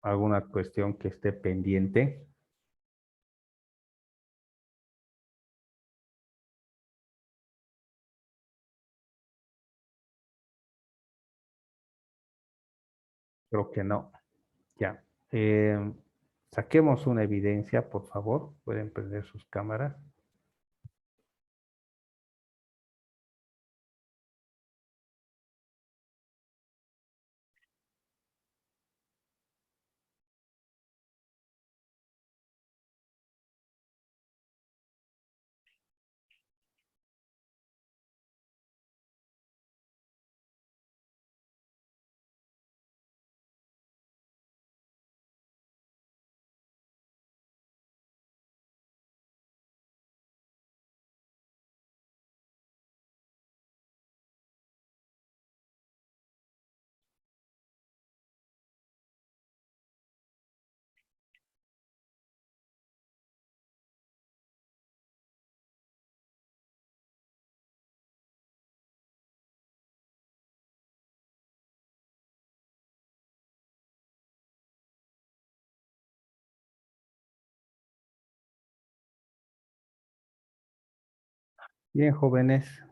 alguna cuestión que esté pendiente. Creo que no. Ya. Saquemos una evidencia, por favor. Pueden prender sus cámaras. Bien, jóvenes.